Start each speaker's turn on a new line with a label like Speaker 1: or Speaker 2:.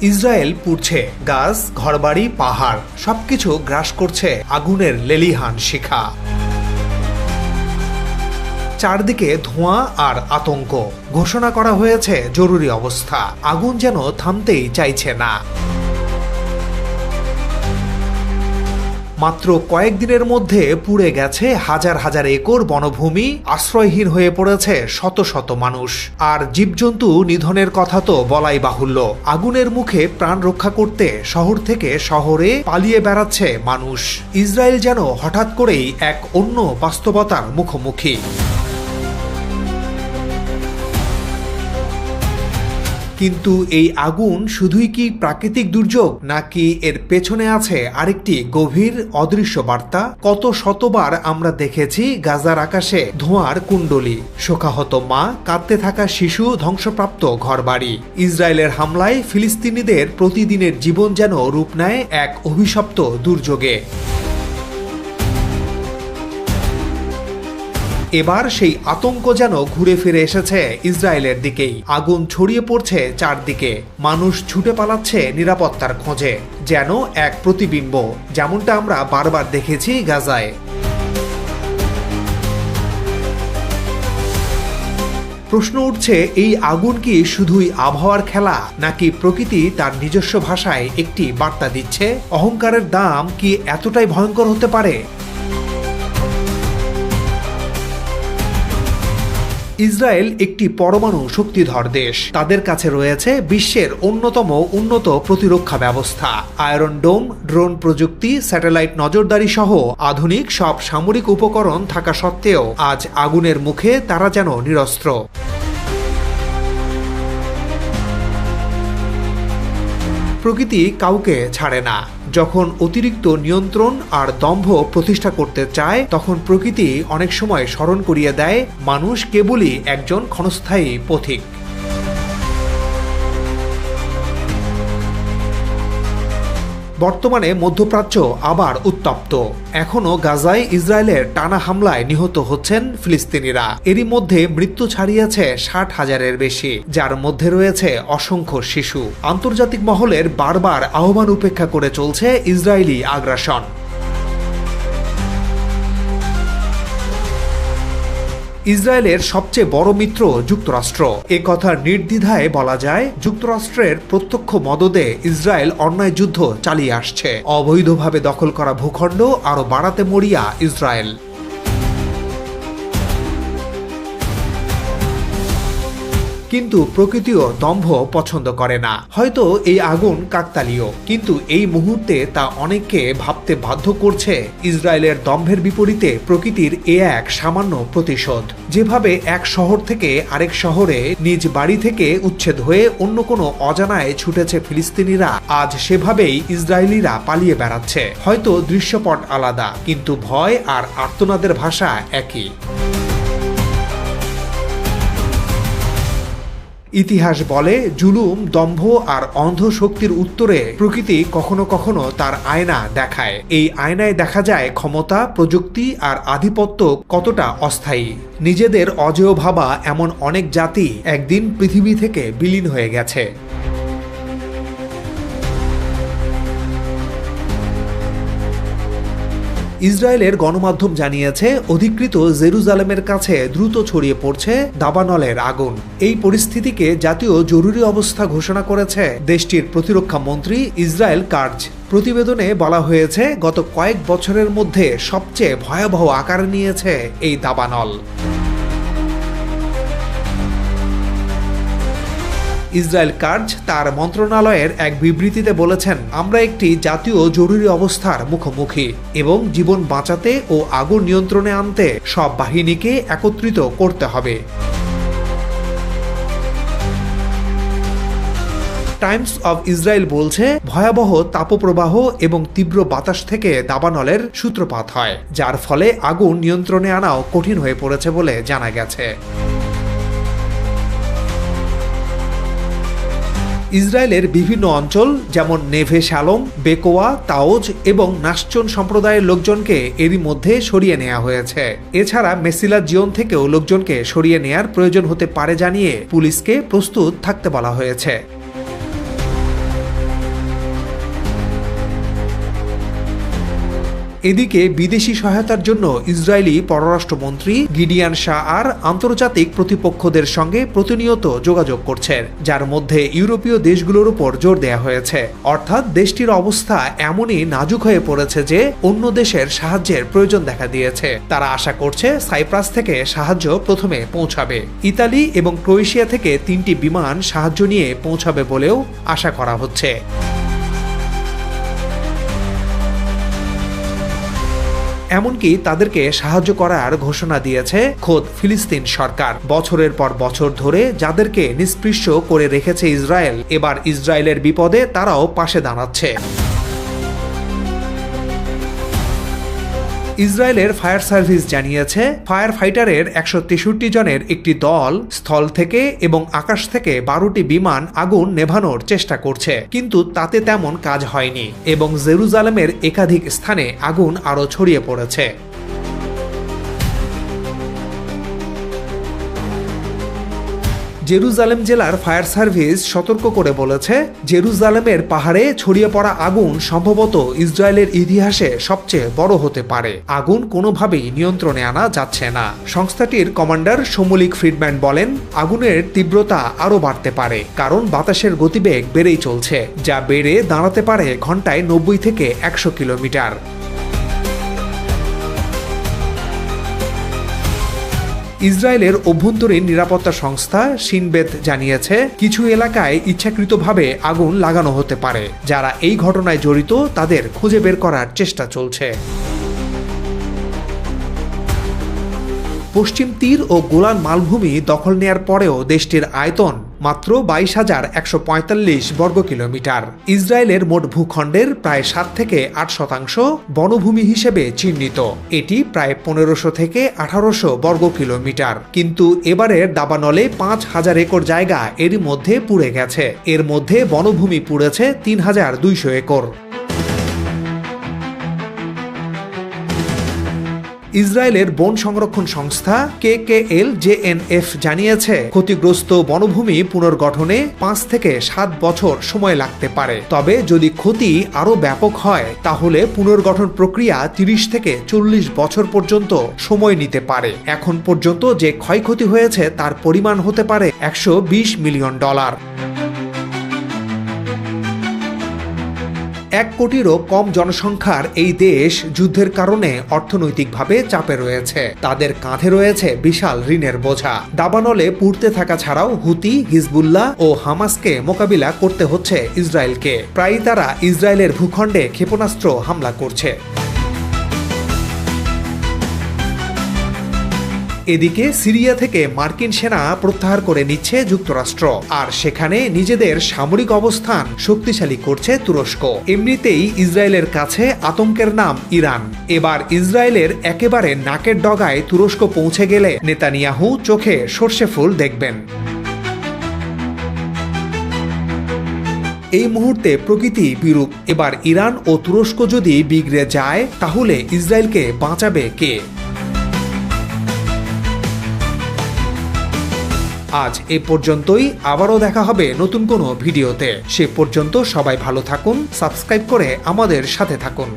Speaker 1: Israel পুড়ছে, গাছ, ঘরবাড়ি, পাহাড় সবকিছু গ্রাস করছে আগুনের লেলিহান শিখা। চারদিকে ধোঁয়া আর আতঙ্ক। ঘোষণা করা হয়েছে জরুরি অবস্থা। আগুন যেন থামতেই চাইছে না। মাত্র কয়েকদিনের মধ্যে পুড়ে গেছে হাজার হাজার একর বনভূমি, আশ্রয়হীন হয়ে পড়েছে শত শত মানুষ। আর জীবজন্তু নিধনের কথা তো বলাই বাহুল্য। আগুনের মুখে প্রাণ রক্ষা করতে শহর থেকে শহরে পালিয়ে বেড়াচ্ছে মানুষ। ইসরায়েল যেন হঠাৎ করেই এক অন্য বাস্তবতার মুখোমুখি। কিন্তু এই আগুন শুধুই কি প্রাকৃতিক দুর্যোগ, নাকি এর পেছনে আছে আরেকটি গভীর অদৃশ্য বার্তা? কত শতবার আমরা দেখেছি গাজার আকাশে ধোঁয়ার কুণ্ডলী, শোকাহত মা, কাঁদতে থাকা শিশু, ধ্বংসপ্রাপ্ত ঘরবাড়ি। ইসরায়েলের হামলায় ফিলিস্তিনিদের প্রতিদিনের জীবন যেন রূপ নেয় এক অভিশপ্ত দুর্যোগে। এবার সেই আতঙ্ক যেন ঘুরে ফিরে এসেছে ইসরায়েলের দিকেই। আগুন ছড়িয়ে পড়ছে চারদিকে, মানুষ ছুটে পালাচ্ছে নিরাপত্তার খোঁজে, যেন এক প্রতিবিম্ব, যেমনটা আমরা বারবার দেখেছি গাজায়। প্রশ্ন উঠছে, এই আগুন কি শুধুই আবহাওয়ার খেলা, নাকি প্রকৃতি তার নিজস্ব ভাষায় একটি বার্তা দিচ্ছে? অহংকারের দাম কি এতটাই ভয়ঙ্কর হতে পারে? ইসরায়েল একটি পরমাণু শক্তিধর দেশ। তাদের কাছে রয়েছে বিশ্বের অন্যতম উন্নত প্রতিরক্ষা ব্যবস্থা, আয়রন ডোম, ড্রোন প্রযুক্তি, স্যাটেলাইট নজরদারি সহ আধুনিক সব সামরিক উপকরণ থাকা সত্ত্বেও আজ আগুনের মুখে তারা যেন নিরস্ত্র। প্রকৃতি কাউকে ছাড়ে না। যখন অতিরিক্ত নিয়ন্ত্রণ আর দম্ভ প্রতিষ্ঠা করতে চায়, তখন প্রকৃতি অনেক সময় স্মরণ করিয়ে দেয় মানুষ কেবলই একজন ক্ষণস্থায়ী পথিক। বর্তমানে মধ্যপ্রাচ্য আবার উত্তপ্ত। এখনো গাজায় ইসরায়েলের টানা হামলায় নিহত হচ্ছেন ফিলিস্তিনিরা। এরই মধ্যে মৃত্যু ছাড়িয়েছে 60,000-এর বেশি, যার মধ্যে রয়েছে অসংখ্য শিশু। আন্তর্জাতিক মহলের বারবার আহ্বান উপেক্ষা করে চলছে ইসরায়েলি আগ্রাসন। ইসরায়েলের সবচেয়ে বড় মিত্র যুক্তরাষ্ট্র। এ কথা নির্দ্বিধায় বলা যায়। যুক্তরাষ্ট্রের প্রত্যক্ষ মদদে ইসরায়েল অন্যায় যুদ্ধ চালিয়ে আসছে। অবৈধভাবে দখল করা ভূখণ্ড আরও বাড়াতে মরিয়া ইসরায়েল। কিন্তু প্রকৃতিও দম্ভ পছন্দ করে না। হয়তো এই আগুন কাকতালীয়, কিন্তু এই মুহূর্তে তা অনেককে ভাবতে বাধ্য করছে ইসরায়েলের দম্ভের বিপরীতে প্রকৃতির এক সামান্য প্রতিশোধ। যেভাবে এক শহর থেকে আরেক শহরে নিজ বাড়ি থেকে উচ্ছেদ হয়ে অন্য কোনো অজানায় ছুটেছে ফিলিস্তিনিরা, আজ সেভাবেই ইসরায়েলিরা পালিয়ে বেড়াচ্ছে। হয়তো দৃশ্যপট আলাদা, কিন্তু ভয় আর আর্তনাদের ভাষা একই। ইতিহাস বলে, জুলুম, দম্ভ আর অন্ধ শক্তির উত্তরে প্রকৃতি কখনো কখনো তার আয়না দেখায়। এই আয়নায় দেখা যায় ক্ষমতা, প্রযুক্তি আর আধিপত্য কতটা অস্থায়ী। নিজেদের অজেয় ভাবা এমন অনেক জাতি একদিন পৃথিবী থেকে বিলীন হয়ে গেছে। ইসরায়েলের গণমাধ্যম জানিয়েছে, অধিকৃত জেরুজালেমের কাছে দ্রুত ছড়িয়ে পড়ছে দাবানলের আগুন। এই পরিস্থিতিকে জাতীয় জরুরি অবস্থা ঘোষণা করেছে দেশটির প্রতিরক্ষা মন্ত্রী ইসরায়েল কাটজ। প্রতিবেদনে বলা হয়েছে, গত কয়েক বছরের মধ্যে সবচেয়ে ভয়াবহ আকার নিয়েছে এই দাবানল। ইসরায়েল কাটজ তার মন্ত্রণালয়ের এক বিবৃতিতে বলেছেন, আমরা একটি জাতীয় জরুরি অবস্থার মুখোমুখি এবং জীবন বাঁচাতে ও আগুন নিয়ন্ত্রণে আনতে সব বাহিনীকে একত্রিত করতে হবে। টাইমস অব ইসরায়েল বলছে, ভয়াবহ তাপপ্রবাহ এবং তীব্র বাতাস থেকে দাবানলের সূত্রপাত হয়, যার ফলে আগুন নিয়ন্ত্রণে আনাও কঠিন হয়ে পড়েছে বলে জানা গেছে। ইসরায়েলের বিভিন্ন অঞ্চল যেমন নেভে শালোম, বেকোয়া, তাওজ এবং নাশচন সম্প্রদায়ের লোকজনকে এরই মধ্যে সরিয়ে নেওয়া হয়েছে। এছাড়া মেসিলা জিওন থেকেও লোকজনকে সরিয়ে নেয়ার প্রয়োজন হতে পারে জানিয়ে পুলিশকে প্রস্তুত থাকতে বলা হয়েছে। এদিকে বিদেশি সহায়তার জন্য ইসরায়েলি পররাষ্ট্রমন্ত্রী গিডিয়ান শাআর আন্তর্জাতিক প্রতিপক্ষদের সঙ্গে প্রতিনিয়ত যোগাযোগ করছেন, যার মধ্যে ইউরোপীয় দেশগুলোর উপর জোর দেওয়া হয়েছে। অর্থাৎ দেশটির অবস্থা এমনই নাজুক হয়ে পড়েছে যে অন্য দেশের সাহায্যের প্রয়োজন দেখা দিয়েছে। তারা আশা করছে সাইপ্রাস থেকে সাহায্য প্রথমে পৌঁছাবে। ইতালি এবং ক্রোয়েশিয়া থেকে 3টি বিমান সাহায্য নিয়ে পৌঁছাবে বলেও আশা করা হচ্ছে। এমনকি তাদেরকে সাহায্য করার ঘোষণা দিয়েছে খোদ ফিলিস্তিন সরকার। বছরের পর বছর ধরে যাদেরকে নিষ্পৃশ্য করে রেখেছে ইসরায়েল, এবার ইসরায়েলের বিপদে তারাও পাশে দাঁড়াচ্ছে। ইসরায়েলের ফায়ার সার্ভিস জানিয়েছে ফায়ার ফাইটারের 163 জনের একটি দল স্থল থেকে এবং আকাশ থেকে 12টি বিমান আগুন নেভানোর চেষ্টা করছে, কিন্তু তাতে তেমন কাজ হয়নি এবং জেরুজালেমের একাধিক স্থানে আগুন আরও ছড়িয়ে পড়েছে। জেরুজালেম জেলার ফায়ার সার্ভিস সতর্ক করে বলেছে, জেরুজালেমের পাহাড়ে ছড়িয়ে পড়া আগুন সম্ভবত ইসরায়েলের ইতিহাসে সবচেয়ে বড় হতে পারে। আগুন কোনোভাবেই নিয়ন্ত্রণে আনা যাচ্ছে না। সংস্থাটির কমান্ডার শমুলিক ফ্রিডম্যান বলেন, আগুনের তীব্রতা আরও বাড়তে পারে, কারণ বাতাসের গতিবেগ বেড়েই চলছে, যা বেড়ে দাঁড়াতে পারে ঘন্টায় 90 থেকে 100 কিলোমিটার। ইসরায়েলের অভ্যন্তরীণ নিরাপত্তা সংস্থা শিন বেত জানিয়েছে, কিছু এলাকায় ইচ্ছাকৃতভাবে আগুন লাগানো হতে পারে। যারা এই ঘটনায় জড়িত তাদের খুঁজে বের করার চেষ্টা চলছে। পশ্চিম তীর ও গোলান মালভূমি দখল নেয়ার পরেও দেশটির আয়তন মাত্র 22,145 বর্গ কিলোমিটার। ইসরায়েলের মোট ভূখণ্ডের প্রায় 7 থেকে 8% বনভূমি হিসেবে চিহ্নিত। এটি প্রায় 1500 থেকে 1800 বর্গ কিলোমিটার। কিন্তু এবারের দাবানলে 5000 একর জায়গা এরই মধ্যে পুড়ে গেছে। এর মধ্যে বনভূমি পুড়েছে 3200 একর। ইসরায়েলের বন সংরক্ষণ সংস্থা KKLJNF জানিয়েছে, ক্ষতিগ্রস্ত বনভূমি পুনর্গঠনে 5 থেকে 7 বছর সময় লাগতে পারে। তবে যদি ক্ষতি আরও ব্যাপক হয় তাহলে পুনর্গঠন প্রক্রিয়া 30 থেকে 40 বছর পর্যন্ত সময় নিতে পারে। এখন পর্যন্ত যে ক্ষয়ক্ষতি হয়েছে তার পরিমাণ হতে পারে $120 মিলিয়ন। 1 কোটিরও কম জনসংখ্যার এই দেশ যুদ্ধের কারণে অর্থনৈতিকভাবে চাপে রয়েছে। তাদের কাঁধে রয়েছে বিশাল ঋণের বোঝা। দাবানলে পুড়তে থাকা ছাড়াও হুতি, হিজবুল্লাহ ও হামাসকে মোকাবিলা করতে হচ্ছে ইসরায়েলকে। প্রায়ই তারা ইসরায়েলের ভূখণ্ডে ক্ষেপণাস্ত্র হামলা করছে। এদিকে সিরিয়া থেকে মার্কিন সেনা প্রত্যাহার করে নিচ্ছে যুক্তরাষ্ট্র, আর সেখানে নিজেদের সামরিক অবস্থান শক্তিশালী করছে তুরস্ক। এমনিতেই ইসরায়েলের কাছে আতঙ্কের নাম ইরান। এবার ইসরায়েলের একেবারে নাকের ডগায় তুরস্ক পৌঁছে গেলে নেতানিয়াহু চোখে সর্ষে ফুল দেখবেন। এই মুহূর্তে প্রকৃতি বিরূপ। এবার ইরান ও তুরস্ক যদি বিগড়ে যায় তাহলে ইসরায়েলকে বাঁচাবে কে? আজ এ পর্যন্তই। আবারও দেখা হবে নতুন কোনো ভিডিওতে। সে পর্যন্ত সবাই ভালো থাকুন, সাবস্ক্রাইব করে আমাদের সাথে থাকুন।